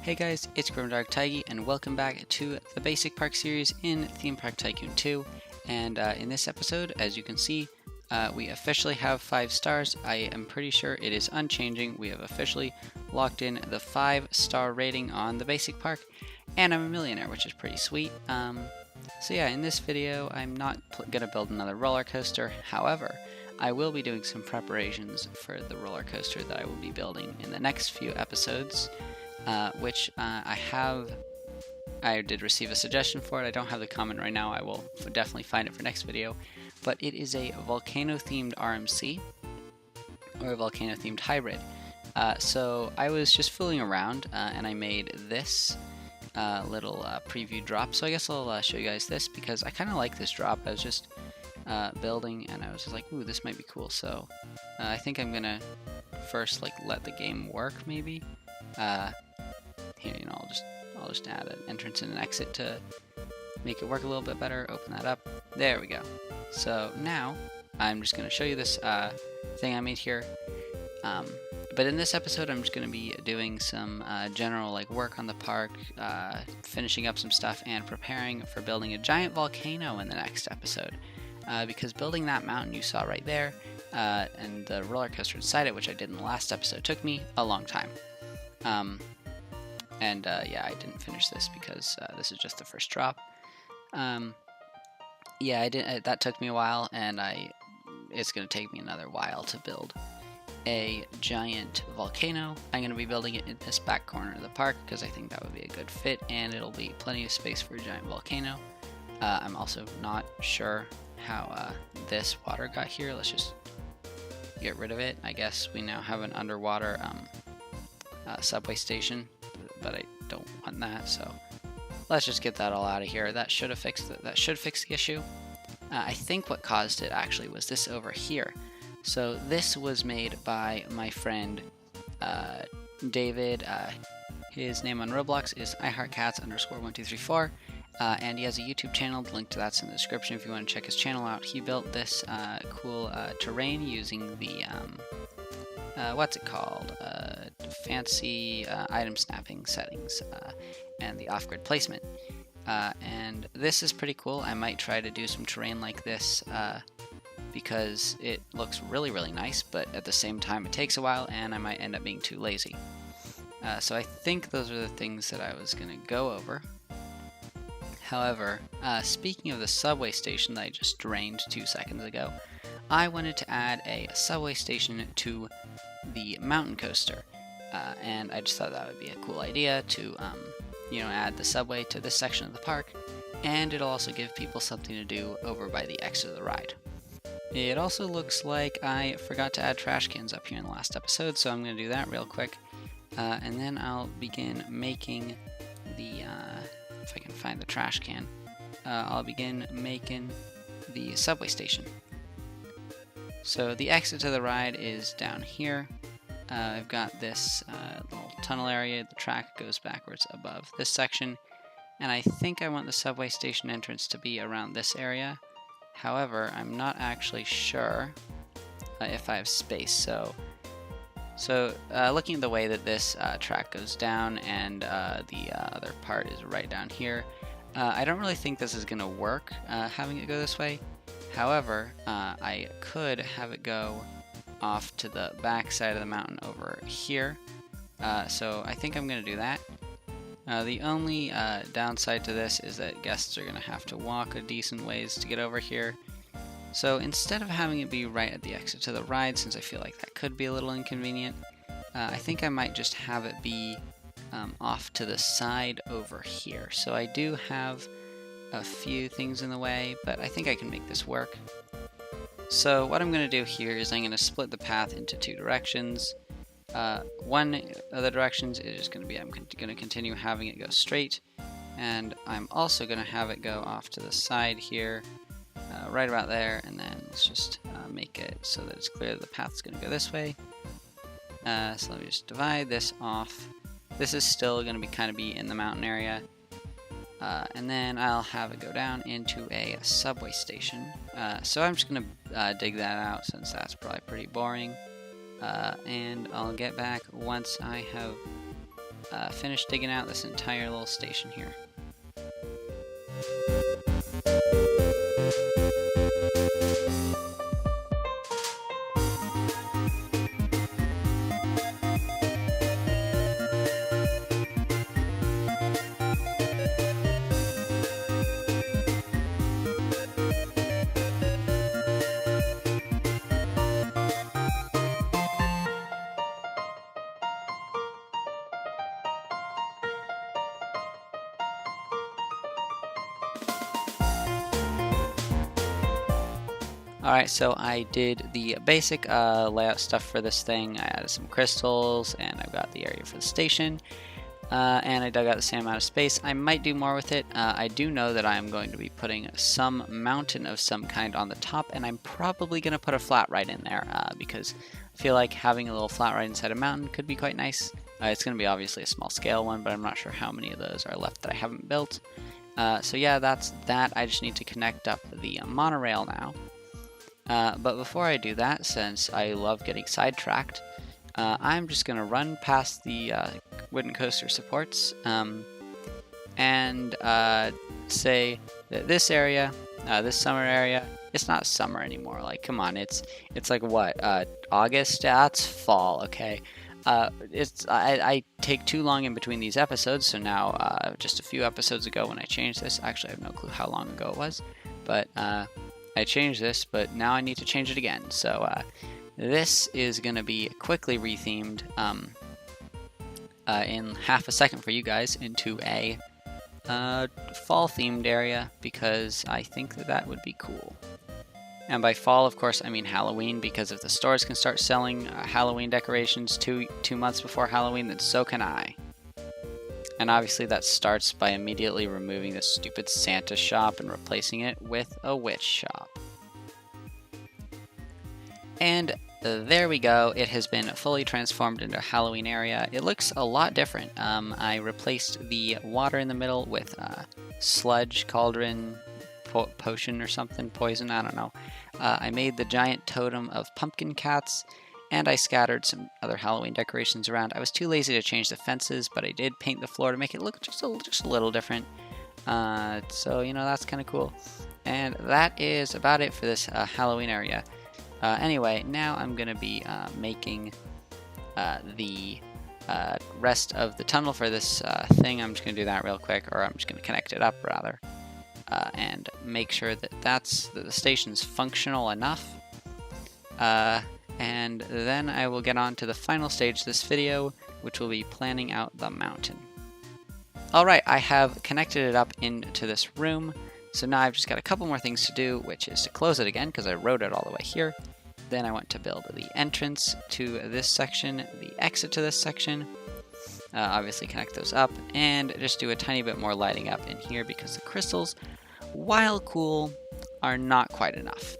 Hey guys, it's Grimdark Tygy, and welcome back to the Basic Park series in Theme Park Tycoon 2. And in this episode, as you can see, we officially have 5 stars. I am pretty sure it is unchanging. We have officially locked in the 5-star rating on the Basic Park, and I'm a millionaire, which is pretty sweet. So yeah, in this video, I'm not going to build another roller coaster. However, I will be doing some preparations for the roller coaster that I will be building in the next few episodes. Which I did receive a suggestion for it. I don't have the comment right now. I will definitely find it for next video. But it is a volcano-themed RMC, or a volcano-themed hybrid. So I was just fooling around, and I made this little preview drop. So I guess I'll show you guys this, because I kind of like this drop. I was just building, and I was just like, ooh, this might be cool. So I think I'm gonna first let the game work, maybe. Here, I'll just add an entrance and an exit to make it work a little bit better. Open that up. There we go. So now I'm just going to show you this thing I made here. But in this episode, I'm just going to be doing some general work on the park, finishing up some stuff, and preparing for building a giant volcano in the next episode. Because building that mountain you saw right there, and the roller coaster inside it, which I did in the last episode, took me a long time. Yeah, I didn't finish this because this is just the first drop. Yeah, I didn't. That took me a while, and it's going to take me another while to build a giant volcano. I'm going to be building it in this back corner of the park because I think that would be a good fit, and it'll be plenty of space for a giant volcano. I'm also not sure how this water got here. Let's just get rid of it. I guess we now have an underwater subway station, but I don't want that, so let's just get that all out of here. That should have fixed that should fix the issue. I think what caused it actually was this over here. So this was made by my friend David. His name on Roblox is iHeartCats_1234, and he has a YouTube channel. The link to that's in the description if you want to check his channel out. He built this cool terrain using the what's it called? Fancy item snapping settings and the off-grid placement. And this is pretty cool. I might try to do some terrain like this because it looks really, really nice, but at the same time it takes a while and I might end up being too lazy. So I think those are the things that I was going to go over. However, speaking of the subway station that I just drained 2 seconds ago, I wanted to add a subway station to the mountain coaster, and I just thought that would be a cool idea to add the subway to this section of the park, and it'll also give people something to do over by the exit of the ride. It also looks like I forgot to add trash cans up here in the last episode, so I'm going to do that real quick, and then I'll begin making the if I can find the trash can, I'll begin making the subway station. So the exit to the ride is down here. I've got this little tunnel area. The track goes backwards above this section. And I think I want the subway station entrance to be around this area. However, I'm not actually sure if I have space. So looking at the way that this track goes down and the other part is right down here, I don't really think this is going to work, having it go this way. However, I could have it go off to the back side of the mountain over here. So I think I'm going to do that. The only downside to this is that guests are going to have to walk a decent ways to get over here. So instead of having it be right at the exit to the ride, since I feel like that could be a little inconvenient, I think I might just have it be off to the side over here. So I do have a few things in the way, but I think I can make this work. So what I'm going to do here is I'm going to split the path into 2 directions. One of the directions is just going to be I'm going to continue having it go straight, and I'm also going to have it go off to the side here, right about there, and then let's just make it so that it's clear that the path is going to go this way. So let me just divide this off. This is still going to be in the mountain area. And then I'll have it go down into a subway station. So I'm just going to dig that out since that's probably pretty boring. And I'll get back once I have finish digging out this entire little station here. Alright, so I did the basic layout stuff for this thing. I added some crystals, and I've got the area for the station. And I dug out the same amount of space. I might do more with it. I do know that I'm going to be putting some mountain of some kind on the top, and I'm probably going to put a flat right in there, because I feel like having a little flat right inside a mountain could be quite nice. It's going to be obviously a small scale one, but I'm not sure how many of those are left that I haven't built. So yeah, that's that. I just need to connect up the monorail now. But before I do that, since I love getting sidetracked, I'm just going to run past the wooden coaster supports and say that this area, this summer area, it's not summer anymore. Like, come on, it's like what, August? That's fall, okay? I take too long in between these episodes, so now just a few episodes ago when I changed this, actually I have no clue how long ago it was, but I changed this, but now I need to change it again. So this is going to be quickly rethemed in half a second for you guys into a fall-themed area, because I think that would be cool. And by fall, of course, I mean Halloween, because if the stores can start selling Halloween decorations two months before Halloween, then so can I. And obviously that starts by immediately removing the stupid Santa shop and replacing it with a witch shop. And there we go, it has been fully transformed into a Halloween area. It looks a lot different. I replaced the water in the middle with sludge, cauldron, potion or something, poison, I don't know. I made the giant totem of pumpkin cats, and I scattered some other Halloween decorations around. I was too lazy to change the fences, but I did paint the floor to make it look just a little different. So, you know, that's kind of cool. And that is about it for this Halloween area. Anyway, now I'm going to be making the rest of the tunnel for this thing. I'm just going to do that real quick, or I'm just going to connect it up, rather. And make sure that the station's functional enough. And then I will get on to the final stage of this video, which will be planning out the mountain. Alright, I have connected it up into this room, so now I've just got a couple more things to do, which is to close it again, because I wrote it all the way here. Then I want to build the entrance to this section, the exit to this section, obviously connect those up, and just do a tiny bit more lighting up in here, because the crystals, while cool, are not quite enough.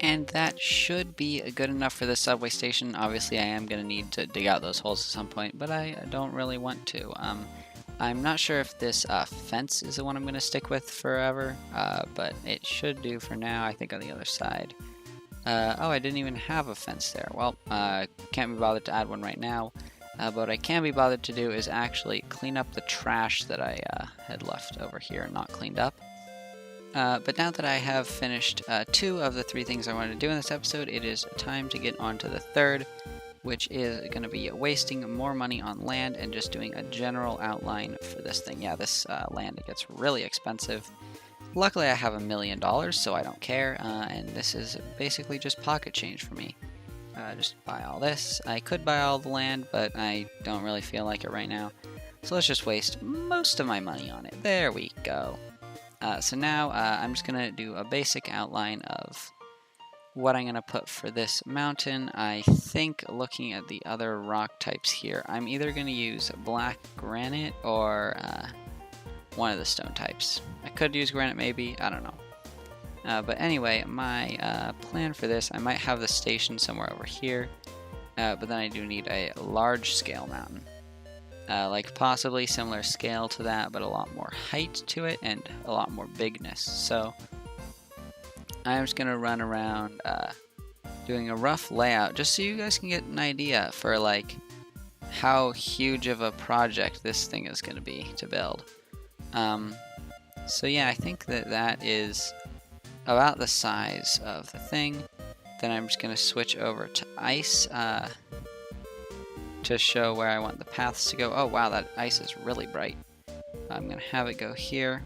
And that should be good enough for the subway station. Obviously, I am going to need to dig out those holes at some point, but I don't really want to. I'm not sure if this fence is the one I'm going to stick with forever, but it should do for now, I think, on the other side. Oh, I didn't even have a fence there. Well, can't be bothered to add one right now. But what I can be bothered to do is actually clean up the trash that I had left over here and not cleaned up. But now that I have finished 2 of the 3 things I wanted to do in this episode, it is time to get on to the third, which is going to be wasting more money on land and just doing a general outline for this thing. Yeah, this land gets really expensive. Luckily, I have $1 million, so I don't care, and this is basically just pocket change for me. Just buy all this. I could buy all the land, but I don't really feel like it right now. So let's just waste most of my money on it. There we go. So now I'm just going to do a basic outline of what I'm going to put for this mountain. I think, looking at the other rock types here, I'm either going to use black granite or one of the stone types. I could use granite maybe, I don't know. But anyway, my plan for this, I might have the station somewhere over here, but then I do need a large scale mountain. Like possibly similar scale to that, but a lot more height to it and a lot more bigness. So I'm just going to run around doing a rough layout just so you guys can get an idea for like how huge of a project this thing is going to be to build. So yeah, I think that is about the size of the thing. Then I'm just going to switch over to ice to show where I want the paths to go. Oh wow, that ice is really bright. I'm going to have it go here.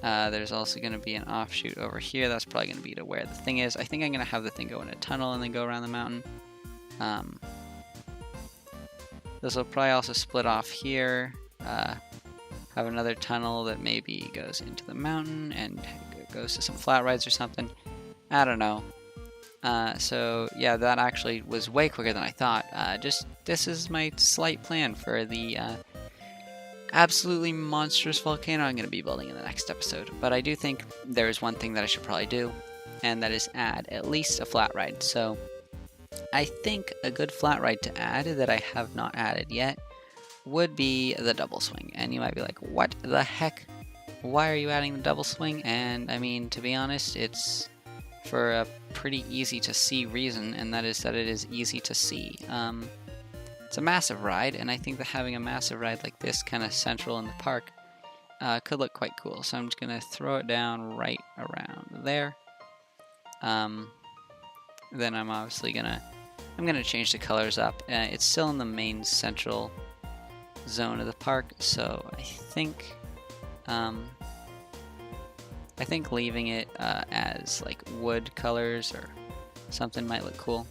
There's also going to be an offshoot over here. That's probably going to be to where the thing is. I think I'm going to have the thing go in a tunnel and then go around the mountain. This will probably also split off here. Have another tunnel that maybe goes into the mountain and goes to some flat rides or something. I don't know. So yeah, that actually was way quicker than I thought. This is my slight plan for the absolutely monstrous volcano I'm going to be building in the next episode. But I do think there is one thing that I should probably do, and that is add at least a flat ride. So I think a good flat ride to add that I have not added yet would be the double swing. And you might be like, what the heck? Why are you adding the double swing? And I mean, to be honest, it's for a pretty easy to see reason, and that is that it is easy to see. It's a massive ride, and I think that having a massive ride like this kind of central in the park could look quite cool. So I'm just going to throw it down right around there. Then I'm obviously going to change the colors up. It's still in the main central zone of the park, so I think leaving it as like wood colors or something might look cool.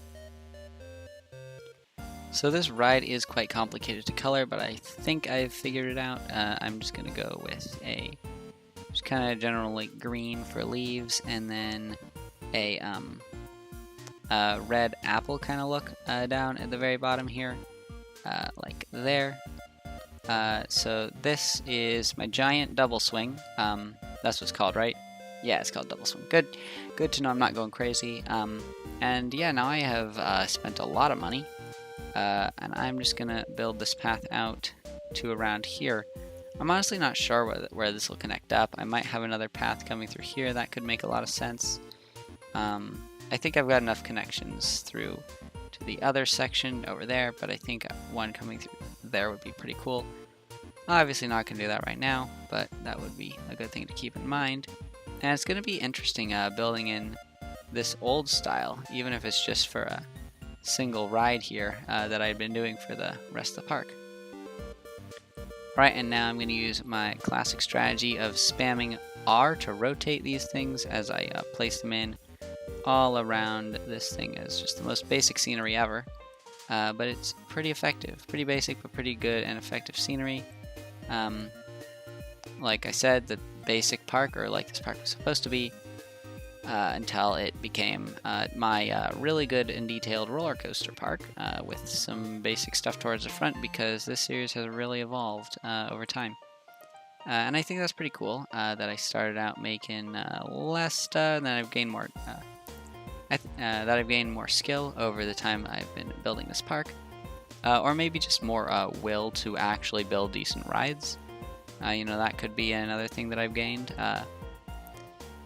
So this ride is quite complicated to color, but I think I've figured it out. I'm just going to go with a just kind of general like green for leaves, and then a red apple kind of look down at the very bottom here, like there. So this is my giant double swing. That's what it's called, right? Yeah, it's called double swing. Good to know I'm not going crazy. And yeah, now I have spent a lot of money. And I'm just gonna build this path out to around here. I'm honestly not sure where this will connect up. I might have another path coming through here. That could make a lot of sense. I think I've got enough connections through to the other section over there, but I think one coming through there would be pretty cool. Obviously not going to do that right now, but that would be a good thing to keep in mind. And it's going to be interesting building in this old style, even if it's just for a single ride here that I've been doing for the rest of the park. Right, and now I'm going to use my classic strategy of spamming R to rotate these things as I place them in all around this thing. As just the most basic scenery ever, but it's pretty effective, pretty basic but pretty good and effective scenery. Like I said, the basic park, or like this park was supposed to be, until it became my really good and detailed roller coaster park with some basic stuff towards the front, because this series has really evolved over time. And I think that's pretty cool that I started out making less stuff, and then I've gained more that I've gained more skill over the time I've been building this park, or maybe just more will to actually build decent rides. That could be another thing that I've gained.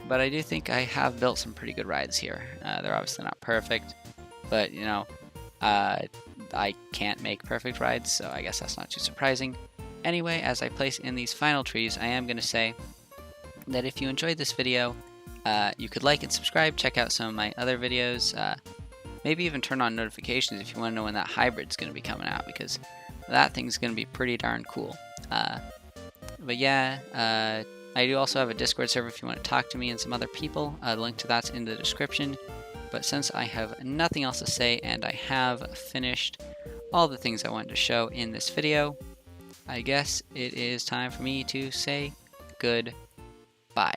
But I do think I have built some pretty good rides here. They're obviously not perfect, but I can't make perfect rides, so I guess that's not too surprising. Anyway, as I place in these final trees, I am going to say that if you enjoyed this video, you could like and subscribe, check out some of my other videos, maybe even turn on notifications if you want to know when that hybrid's going to be coming out, because that thing's going to be pretty darn cool. But yeah, I do also have a Discord server if you want to talk to me and some other people. The link to that's in the description. But since I have nothing else to say and I have finished all the things I wanted to show in this video, I guess it is time for me to say goodbye.